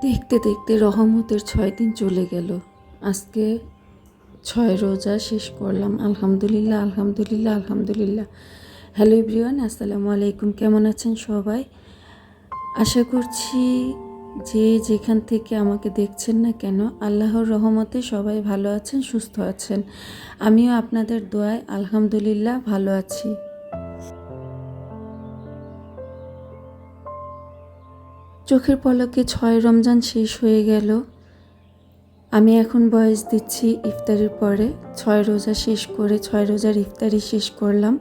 দেখতে দেখতে রহমতের 6 দিন চলে গেল। আজকে 6 রোজা শেষ করলাম। আলহামদুলিল্লাহ, আলহামদুলিল্লাহ, আলহামদুলিল্লাহ। হ্যালো এভরিওয়ান, আসসালামু আলাইকুম। কেমন আছেন সবাই? আশা করছি যে যেখান থেকে আমাকে দেখছেন না কেন, আল্লাহর রহমতে সবাই ভালো আছেন, সুস্থ আছেন। আমিও আপনাদের দোয়ায় আলহামদুলিল্লাহ ভালো আছি। চোখের পলকে 6 রমজান শেষ হয়ে গেল। আমি এখন ভয়েস দিচ্ছি ইফতারির পরে। 6 রোজা শেষ করে 6 রোজার ইফতারি শেষ করলাম।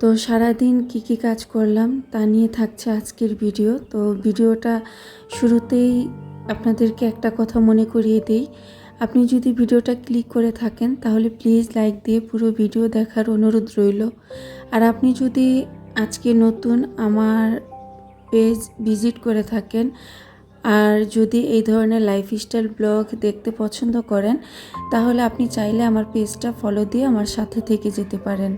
তো সারাদিন কি কাজ করলাম তা নিয়ে থাকছে আজকের ভিডিও। তো ভিডিওটা শুরুতেই আপনাদেরকে একটা কথা মনে করিয়ে দিই। আপনি যদি ভিডিওটা ক্লিক করে থাকেন তাহলে প্লিজ লাইক দিয়ে পুরো ভিডিও দেখার অনুরোধ রইল। আর আপনি যদি আজকে নতুন আমার পেজ ভিজিট করে থাকেন আর যদি এই ধরনের লাইফস্টাইল ব্লগ দেখতে পছন্দ করেন তাহলে আপনি চাইলে আমার পেজটা ফলো দিয়ে আমার সাথে থেকে যেতে পারেন।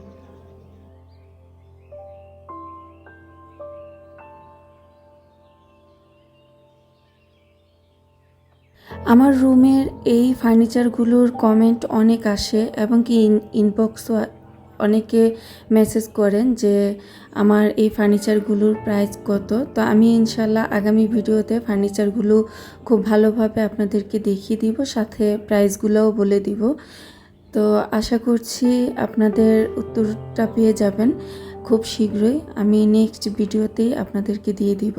আমার রুমের এই ফার্নিচারগুলোর কমেন্ট অনেক আসে এবং কি ইনবক্সও অনেকে মেসেজ করেন যে আমার এই ফার্নিচারগুলোর প্রাইস কত। তো আমি ইনশাল্লাহ আগামী ভিডিওতে ফার্নিচারগুলো খুব ভালোভাবে আপনাদেরকে দেখিয়ে দিব, সাথে প্রাইসগুলোও বলে দিব। তো আশা করছি আপনাদের উত্তরটা পেয়ে যাবেন খুব শীঘ্রই। আমি নেক্সট ভিডিওতেই আপনাদেরকে দিয়ে দিব।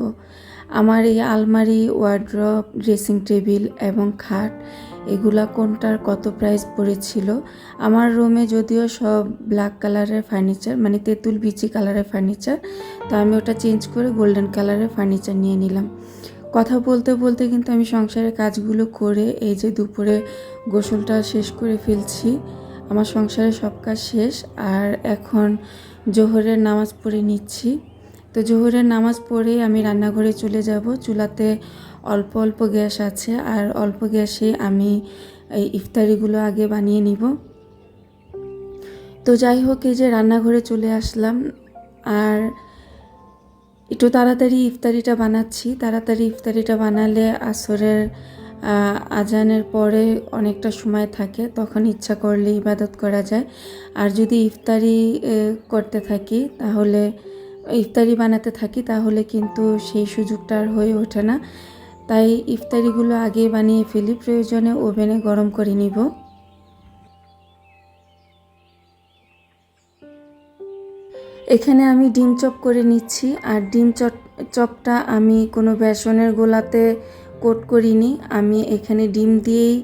আমার এই আলমারি, ওয়ার্ড্রপ, ড্রেসিং টেবিল এবং খাট এগুলা কোনটার কত প্রাইস পড়েছিল। আমার রুমে যদিও সব ব্ল্যাক কালারের ফার্নিচার, মানে তেঁতুল বিচি কালারের ফার্নিচার, তো আমি ওটা চেঞ্জ করে গোল্ডেন কালারের ফার্নিচার নিয়ে নিলাম। কথা বলতে বলতে কিন্তু আমি সংসারের কাজগুলো করে এই যে দুপুরে গোসলটা শেষ করে ফেলছি। আমার সংসারের সব কাজ শেষ আর এখন জোহরের নামাজ পড়ে নিচ্ছি। তো জোহরের নামাজ পড়ে আমি রান্নাঘরে চলে যাব। চুলাতে অল্প অল্প গ্যাস আছে আর অল্প গ্যাসে আমি এই ইফতারিগুলো আগে বানিয়ে নিব। তো যাই হোক, এই যে রান্নাঘরে চলে আসলাম আর একটু তাড়াতাড়ি ইফতারিটা বানাচ্ছি। তাড়াতাড়ি ইফতারিটা বানালে আসরের আজানের পরে অনেকটা সময় থাকে, তখন ইচ্ছা করলে ইবাদত করা যায়। আর যদি ইফতারি করতে থাকি তাহলে ইফতারি বানাতে থাকি তাহলে কিন্তু সেই সুযোগটা আর হয়ে ওঠে না। তাই ইফতারিগুলো আগেই বানিয়ে ফেলি, প্রয়োজনে ওভেনে গরম করে নিব। এখানে আমি ডিম চপ করে নিচ্ছি আর ডিম চপটা আমি কোনো বেসনের গোলাতে কোট করিনি, আমি এখানে ডিম দিয়েই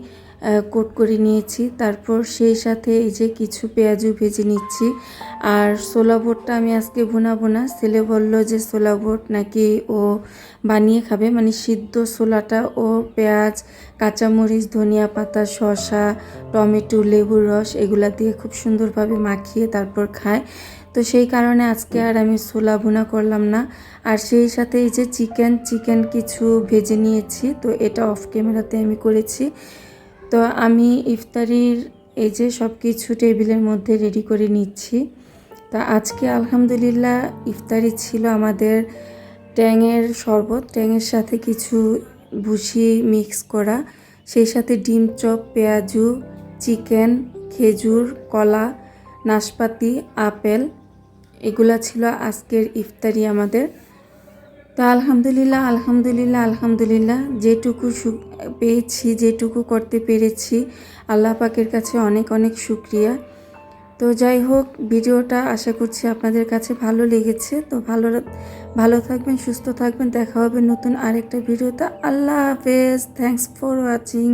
কোট করে নিয়েছি। তারপর সেই সাথে এই যে কিছু পেঁয়াজু ভেজে নিচ্ছি। আর ছোলা বুটটা আমি আজকে ভুনাবো না। ছেলে বলল যে ছোলা বুট নাকি ও বানিয়ে খাবে, মানে সিদ্ধ ছোলাটা ও পেঁয়াজ, কাঁচামরিচ, ধনিয়া পাতা, শসা, টমেটো, লেবুর রস এগুলা দিয়ে খুব সুন্দরভাবে মাখিয়ে তারপর খায়। তো সেই কারণে আজকে আর আমি ছোলা ভুনা করলাম না। আর সেই সাথে এই যে চিকেন কিছু ভেজে নিয়েছি, তো এটা অফ ক্যামেরাতে আমি করেছি। তো আমি ইফতারির এই যে সব কিছু টেবিলের মধ্যে রেডি করে নিচ্ছি। তা আজকে আলহামদুলিল্লাহ ইফতারি ছিল আমাদের ট্যাংয়ের শরবত, ট্যাংয়ের সাথে কিছু ভুসি মিক্স করা, সেই সাথে ডিম চপ, পেঁয়াজু, চিকেন, খেজুর, কলা, নাশপাতি, আপেল, এগুলা ছিল আজকের ইফতারি আমাদের। তো আলহামদুলিল্লাহ, আলহামদুলিল্লাহ, আলহামদুলিল্লাহ, যেটুকু পেয়েছি, যেটুকু করতে পেরেছি, আল্লাহ পাকের কাছে অনেক অনেক শুকরিয়া। তো যাই হোক, ভিডিওটা আশা করছি আপনাদের কাছে ভালো লেগেছে। তো ভালো থাকবেন, সুস্থ থাকবেন, দেখা হবে নতুন আরেকটা ভিডিওতে। আল্লাহ হাফেজ, থ্যাংকস ফর ওয়াচিং।